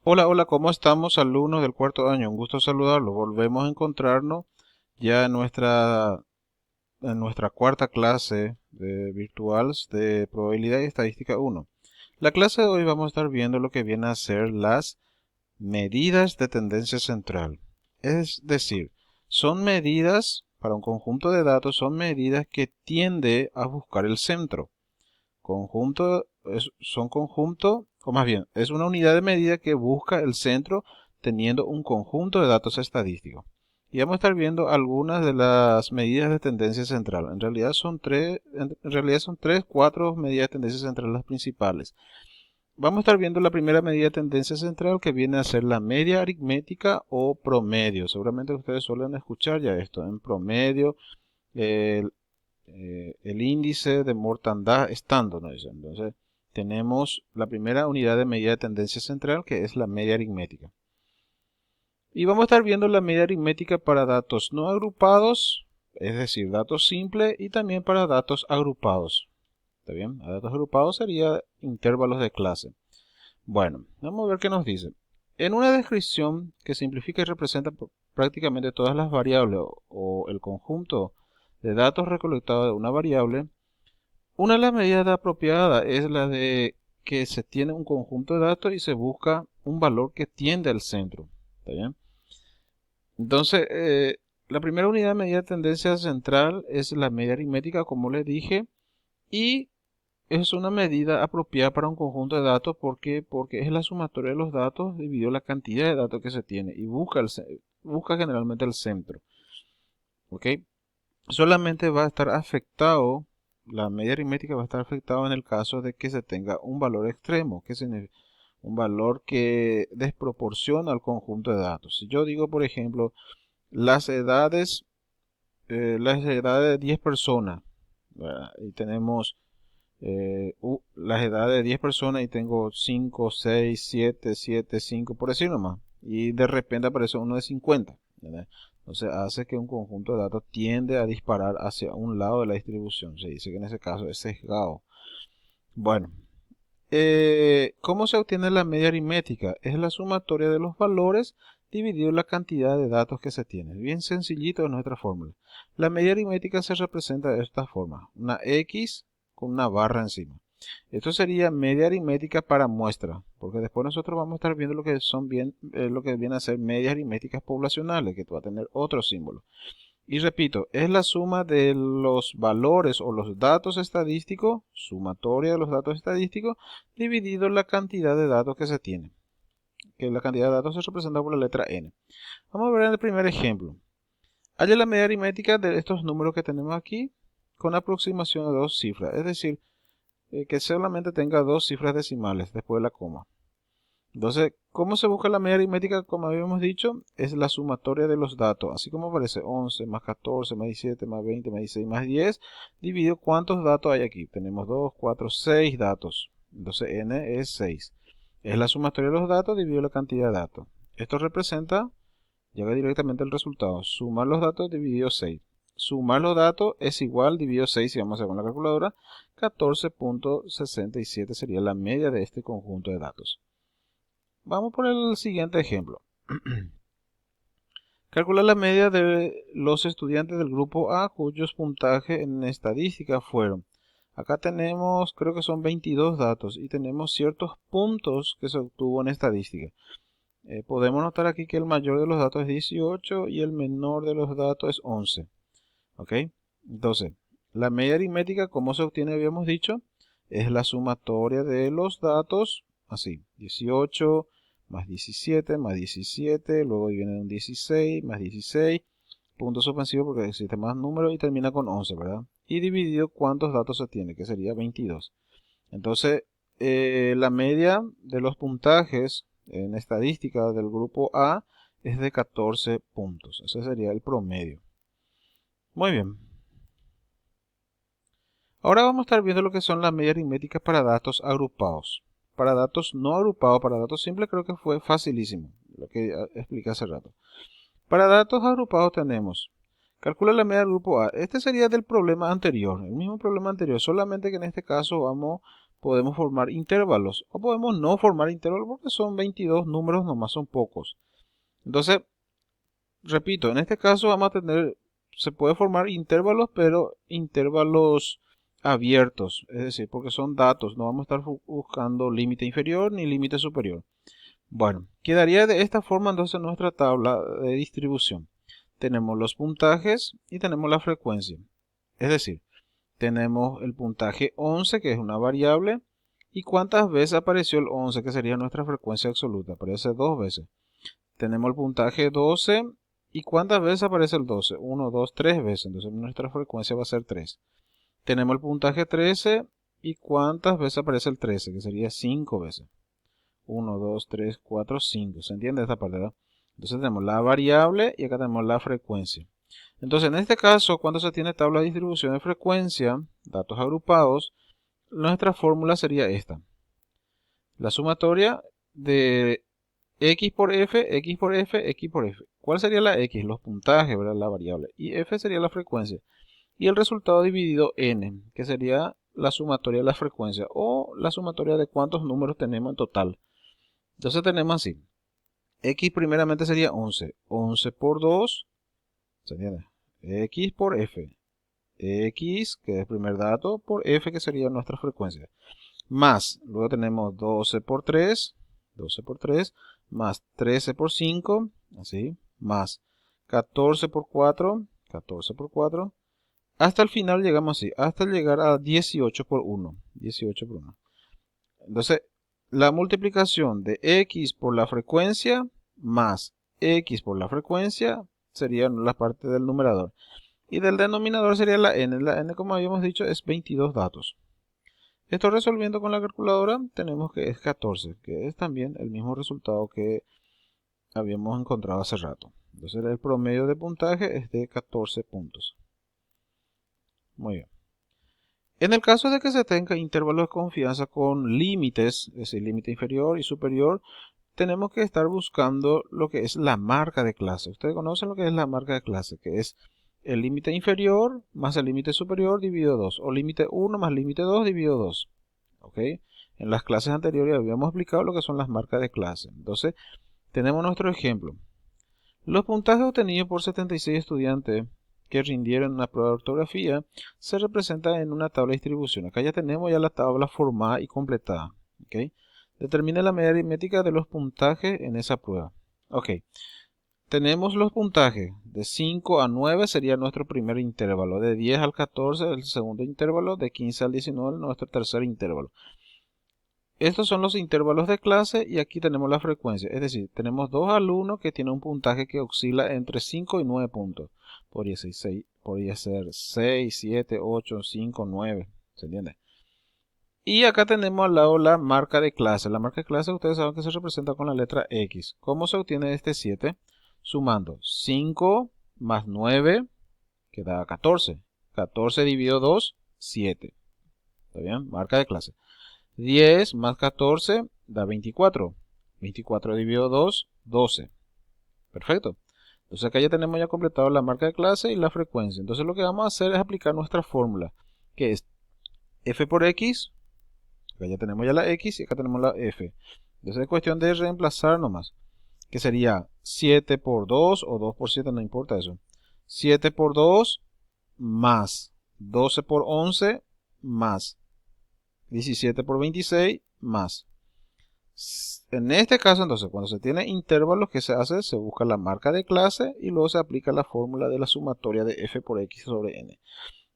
Hola, hola, ¿cómo estamos, alumnos del cuarto año? Un gusto saludarlos. Volvemos a encontrarnos ya en nuestra cuarta clase de virtuals de probabilidad y estadística 1. La clase de hoy vamos a estar viendo lo que viene a ser las medidas de tendencia central. Es decir, son medidas para un conjunto de datos, son medidas que tiende a buscar el centro. Son conjunto, o más bien, es una unidad de medida que busca el centro teniendo un conjunto de datos estadísticos. Y vamos a estar viendo algunas de las medidas de tendencia central. En realidad son tres, cuatro medidas de tendencia central las principales. Vamos a estar viendo la primera medida de tendencia central que viene a ser la media aritmética o promedio. Seguramente ustedes suelen escuchar ya esto, en promedio, el índice de mortandad estándar, ¿no? Entonces, tenemos la primera unidad de medida de tendencia central, que es la media aritmética. Y vamos a estar viendo la media aritmética para datos no agrupados, es decir, datos simples, y también para datos agrupados. ¿Está bien? A datos agrupados sería intervalos de clase. Bueno, vamos a ver qué nos dice. En una descripción que simplifica y representa prácticamente todas las variables o el conjunto de datos recolectados de una variable, una de las medidas apropiadas es la de que se tiene un conjunto de datos y se busca un valor que tiende al centro. ¿Está bien? Entonces, la primera unidad de medida de tendencia central es la media aritmética, como les dije, y es una medida apropiada para un conjunto de datos porque es la sumatoria de los datos dividido la cantidad de datos que se tiene y busca generalmente el centro. ¿Ok? Solamente va a estar afectado, la media aritmética va a estar afectado en el caso de que se tenga un valor extremo, que significa un valor que desproporciona al conjunto de datos. Si yo digo, por ejemplo, las edades, las edades de 10 personas, ¿verdad? Y tenemos las edades de 10 personas y tengo 5, 6, 7, 7, 5, por decir nomás. Y de repente aparece uno de 50. ¿Verdad? Entonces hace que un conjunto de datos tiende a disparar hacia un lado de la distribución. Se dice que en ese caso es sesgado. Bueno, ¿cómo se obtiene la media aritmética? Es la sumatoria de los valores dividido la cantidad de datos que se tiene. Bien sencillito es nuestra fórmula. La media aritmética se representa de esta forma. Una X con una barra encima. Esto sería media aritmética para muestra, porque después nosotros vamos a estar viendo lo que viene a ser medias aritméticas poblacionales, que va a tener otro símbolo. Y repito, es la suma de los valores o los datos estadísticos, sumatoria de los datos estadísticos, dividido la cantidad de datos que se tiene. Que la cantidad de datos se representa por la letra n. Vamos a ver en el primer ejemplo. Haya la media aritmética de estos números que tenemos aquí con aproximación de dos cifras, es decir, que solamente tenga dos cifras decimales después de la coma. Entonces, ¿cómo se busca la media aritmética? Como habíamos dicho, es la sumatoria de los datos. Así como aparece 11 más 14 más 17 más 20 más 16 más 10, dividido cuántos datos hay aquí. Tenemos 2, 4, 6 datos. Entonces, n es 6. Es la sumatoria de los datos dividido la cantidad de datos. Esto representa, llega directamente el resultado. Sumar los datos dividido 6. Sumar los datos es igual dividido 6, si vamos a hacer con la calculadora, 14.67 sería la media de este conjunto de datos. Vamos por el siguiente ejemplo. Calcula la media de los estudiantes del grupo A cuyos puntajes en estadística fueron. Acá tenemos, creo que son 22 datos y tenemos ciertos puntos que se obtuvo en estadística. Podemos notar aquí que el mayor de los datos es 18 y el menor de los datos es 11. ¿Ok? Entonces, la media aritmética, como se obtiene, habíamos dicho, es la sumatoria de los datos, así, 18 más 17 más 17, luego viene un 16 más 16, punto suspensivo porque existe más números y termina con 11, ¿verdad? Y dividido cuántos datos se tiene, que sería 22. Entonces, la media de los puntajes en estadística del grupo A es de 14 puntos. Ese sería el promedio. Muy bien. Ahora vamos a estar viendo lo que son las medias aritméticas para datos agrupados. Para datos no agrupados, para datos simples creo que fue facilísimo, lo que expliqué hace rato. Para datos agrupados tenemos, calcula la media del grupo A. Este sería del problema anterior, el mismo problema anterior, solamente que en este caso vamos podemos formar intervalos o podemos no formar intervalos porque son 22 números nomás, son pocos. Entonces, repito, en este caso vamos a tener, se puede formar intervalos, pero intervalos abiertos, es decir, porque son datos, no vamos a estar buscando límite inferior ni límite superior. Bueno, quedaría de esta forma entonces nuestra tabla de distribución. Tenemos los puntajes y tenemos la frecuencia. Es decir, tenemos el puntaje 11, que es una variable, y cuántas veces apareció el 11, que sería nuestra frecuencia absoluta. Aparece 2 veces. Tenemos el puntaje 12, y cuántas veces aparece el 12. 1, 2, 3 veces. Entonces nuestra frecuencia va a ser 3. Tenemos el puntaje 13, y cuántas veces aparece el 13, que sería 5 veces. 1, 2, 3, 4, 5. ¿Se entiende esta parte, verdad? Entonces tenemos la variable y acá tenemos la frecuencia. Entonces en este caso, cuando se tiene tabla de distribución de frecuencia, datos agrupados, nuestra fórmula sería esta. La sumatoria de x por f, x por f, x por f. ¿Cuál sería la x? Los puntajes, ¿verdad? La variable. Y f sería la frecuencia. Y el resultado dividido n, que sería la sumatoria de la frecuencia o la sumatoria de cuántos números tenemos en total. Entonces tenemos así. X primeramente sería 11. 11 por 2, ¿se entiende? X por f. X, que es el primer dato, por f, que sería nuestra frecuencia. Más, luego tenemos 12 por 3, 12 por 3, más 13 por 5, así, más 14 por 4, 14 por 4, hasta el final llegamos así, hasta llegar a 18 por 1, 18 por 1. Entonces, la multiplicación de x por la frecuencia más x por la frecuencia sería la parte del numerador. Y del denominador sería la n. La n, como habíamos dicho, es 22 datos. Esto resolviendo con la calculadora tenemos que es 14, que es también el mismo resultado que habíamos encontrado hace rato. Entonces el promedio de puntaje es de 14 puntos. Muy bien. En el caso de que se tenga intervalos de confianza con límites, es decir, límite inferior y superior, tenemos que estar buscando lo que es la marca de clase. Ustedes conocen lo que es la marca de clase, que es el límite inferior más el límite superior dividido 2, o límite 1 más límite 2 dividido 2. ¿Ok? En las clases anteriores habíamos explicado lo que son las marcas de clase. Entonces, tenemos nuestro ejemplo. Los puntajes obtenidos por 76 estudiantes que rindieron una prueba de ortografía se representan en una tabla de distribución. Acá ya tenemos ya la tabla formada y completada. ¿Ok? Determine la media aritmética de los puntajes en esa prueba. Ok. Tenemos los puntajes. De 5 a 9 sería nuestro primer intervalo. De 10 al 14 el segundo intervalo. De 15 al 19 nuestro tercer intervalo. Estos son los intervalos de clase y aquí tenemos la frecuencia. Es decir, tenemos dos alumnos que tienen un puntaje que oscila entre 5 y 9 puntos. Podría ser 6, 7, 8, 5, 9. ¿Se entiende? Y acá tenemos al lado la marca de clase. La marca de clase ustedes saben que se representa con la letra X. ¿Cómo se obtiene este 7? Sumando 5 más 9, que da 14. 14 dividido 2, 7. ¿Está bien? Marca de clase. 10 más 14 da 24. 24 dividido 2, 12. Perfecto. Entonces acá ya tenemos ya completado la marca de clase y la frecuencia. Entonces lo que vamos a hacer es aplicar nuestra fórmula, que es f por x. Acá ya tenemos ya la x y acá tenemos la f. Entonces es cuestión de reemplazar nomás, que sería 7 por 2 o 2 por 7, no importa eso. 7 por 2 más 12 por 11 más 17 por 26 más. En este caso, entonces, cuando se tiene intervalos, ¿qué se hace? Se busca la marca de clase y luego se aplica la fórmula de la sumatoria de f por x sobre n.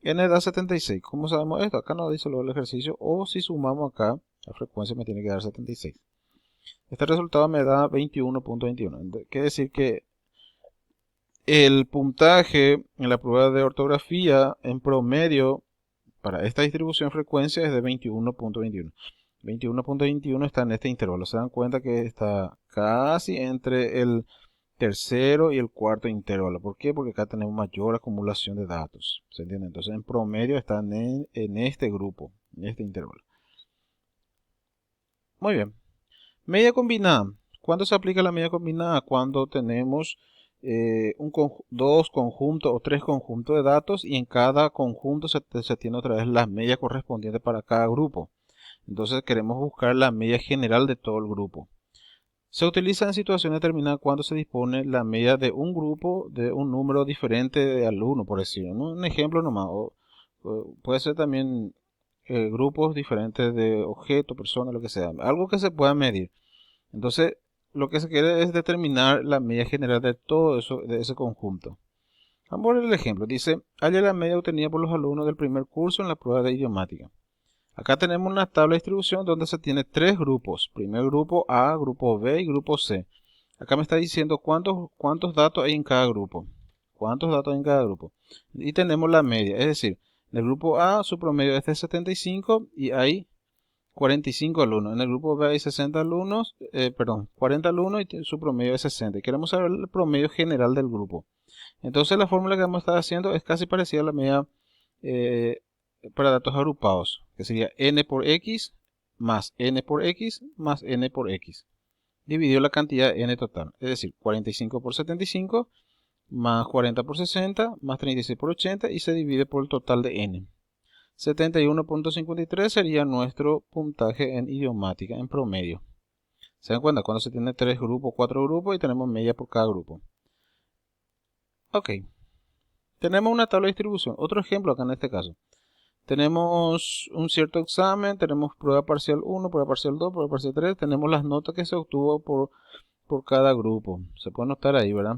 N da 76. ¿Cómo sabemos esto? Acá nos dice luego el ejercicio, o si sumamos acá, la frecuencia me tiene que dar 76. Este resultado me da 21.21. Quiere decir que el puntaje en la prueba de ortografía en promedio para esta distribución de frecuencia es de 21.21. 21.21 está en este intervalo. Se dan cuenta que está casi entre el tercero y el cuarto intervalo. ¿Por qué? Porque acá tenemos mayor acumulación de datos. ¿Se entiende? Entonces en promedio están en este grupo, en este intervalo. Muy bien. Media combinada. ¿Cuándo se aplica la media combinada? Cuando tenemos dos conjuntos o tres conjuntos de datos y en cada conjunto se tiene otra vez la media correspondiente para cada grupo. Entonces queremos buscar la media general de todo el grupo. Se utiliza en situaciones determinadas cuando se dispone la media de un grupo de un número diferente de alumnos, por decirlo, ¿no? Un ejemplo nomás. O puede ser también grupos diferentes de objetos, personas, lo que sea. Algo que se pueda medir. Entonces, lo que se quiere es determinar la media general de todo eso, de ese conjunto. Vamos a ver el ejemplo. Dice, halla la media obtenida por los alumnos del primer curso en la prueba de idiomática. Acá tenemos una tabla de distribución donde se tiene tres grupos. Primer grupo A, grupo B y grupo C. Acá me está diciendo cuántos datos hay en cada grupo. ¿Cuántos datos hay en cada grupo? Y tenemos la media. Es decir, en el grupo A su promedio es de 75 y hay 45 alumnos. En el grupo B hay 60 alumnos, 40 alumnos y su promedio es 60. Y queremos saber el promedio general del grupo. Entonces la fórmula que vamos a estar haciendo es casi parecida a la media para datos agrupados, que sería n por x más n por x más n por x, dividido la cantidad n total, es decir, 45 por 75 más 40 por 60 más 36 por 80 y se divide por el total de n. 71.53 sería nuestro puntaje en idiomática en promedio. ¿Se dan cuenta? Cuando se tiene 3 grupos, 4 grupos y tenemos media por cada grupo. Ok. Tenemos una tabla de distribución. Otro ejemplo acá en este caso. Tenemos un cierto examen, tenemos prueba parcial 1, prueba parcial 2, prueba parcial 3. Tenemos las notas que se obtuvo por cada grupo. Se puede notar ahí, ¿verdad?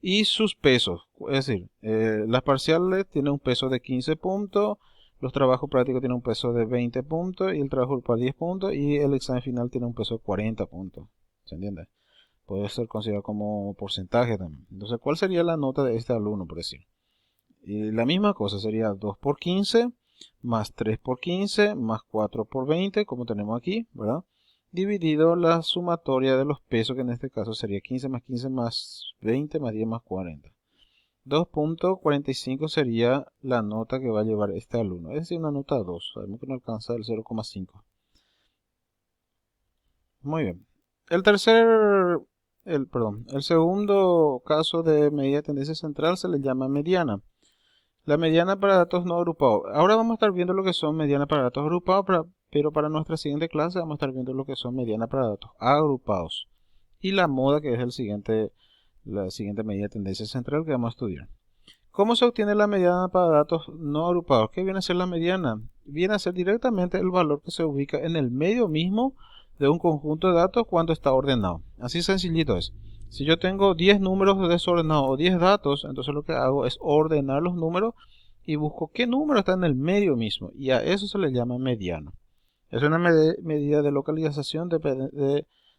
Y sus pesos. Es decir, las parciales tienen un peso de 15 puntos. Los trabajos prácticos tienen un peso de 20 puntos. Y el trabajo grupal 10 puntos. Y el examen final tiene un peso de 40 puntos. ¿Se entiende? Puede ser considerado como porcentaje también. Entonces, ¿cuál sería la nota de este alumno, por decir? Y la misma cosa sería 2 por 15 más 3 por 15 más 4 por 20, como tenemos aquí, ¿verdad? Dividido la sumatoria de los pesos, que en este caso sería 15 más 15 más 20 más 10 más 40. 2.45 sería la nota que va a llevar este alumno. Es decir, una nota 2. Sabemos que no alcanza el 0,5. Muy bien. El segundo caso de medida de tendencia central se le llama mediana. La mediana para datos no agrupados. Ahora vamos a estar viendo lo que son medianas para datos agrupados, pero para nuestra siguiente clase vamos a estar viendo lo que son medianas para datos agrupados. Y la moda, que es la siguiente medida de tendencia central que vamos a estudiar. ¿Cómo se obtiene la mediana para datos no agrupados? ¿Qué viene a ser la mediana? Viene a ser directamente el valor que se ubica en el medio mismo de un conjunto de datos cuando está ordenado. Así sencillito es. Si yo tengo 10 números desordenados o 10 datos, entonces lo que hago es ordenar los números y busco qué número está en el medio mismo. Y a eso se le llama mediana. Es una medida de localización,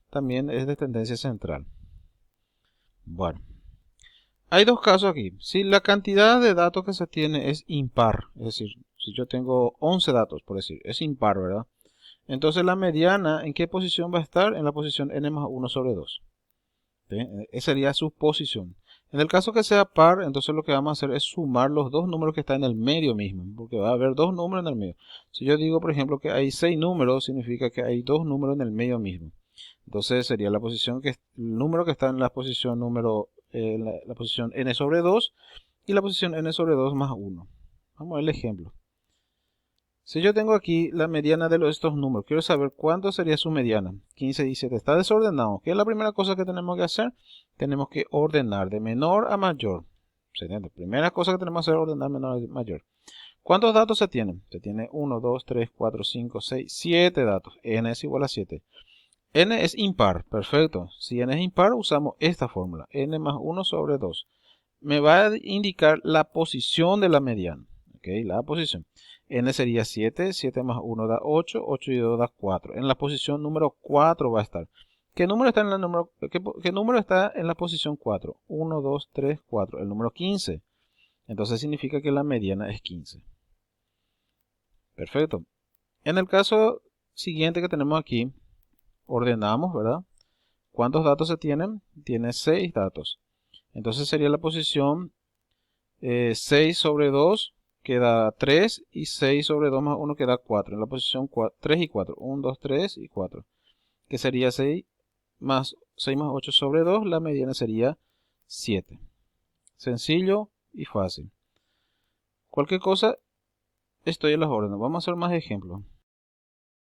también es de tendencia central. Bueno, hay dos casos aquí. Si la cantidad de datos que se tiene es impar, es decir, si yo tengo 11 datos, por decir, es impar, ¿verdad? Entonces la mediana, ¿en qué posición va a estar? En la posición n más 1 sobre 2. ¿Sí? Esa sería su posición. En el caso que sea par, entonces lo que vamos a hacer es sumar los dos números que están en el medio mismo, porque va a haber dos números en el medio. Si yo digo, por ejemplo, que hay 6 números, significa que hay dos números en el medio mismo. Entonces sería la posición el número que está en la posición la posición n sobre 2 y la posición n sobre 2 más 1. Vamos a ver el ejemplo. Si yo tengo aquí la mediana de estos números, quiero saber cuánto sería su mediana. 15 y 17. Está desordenado. ¿Qué es la primera cosa que tenemos que hacer? Tenemos que ordenar de menor a mayor. ¿Se entiende? Primera cosa que tenemos que hacer es ordenar de menor a mayor. ¿Cuántos datos se tienen? Se tiene 1, 2, 3, 4, 5, 6, 7 datos. N es igual a 7. N es impar. Perfecto. Si N es impar, usamos esta fórmula. N más 1 sobre 2. Me va a indicar la posición de la mediana. ¿Ok? La posición. N sería 7, 7 más 1 da 8, 8 y 2 da 4. En la posición número 4 va a estar. ¿Qué número está qué número está en la posición 4? 1, 2, 3, 4. El número 15. Entonces significa que la mediana es 15. Perfecto. En el caso siguiente que tenemos aquí, ordenamos, ¿verdad? ¿Cuántos datos se tienen? Tiene 6 datos. Entonces sería la posición 6 sobre 2 queda 3 y 6 sobre 2 más 1 queda 4. En la posición 3 y 4. 1, 2, 3 y 4. Que sería 6 más 8 sobre 2. La mediana sería 7. Sencillo y fácil. Cualquier cosa, estoy en las órdenes. Vamos a hacer más ejemplos.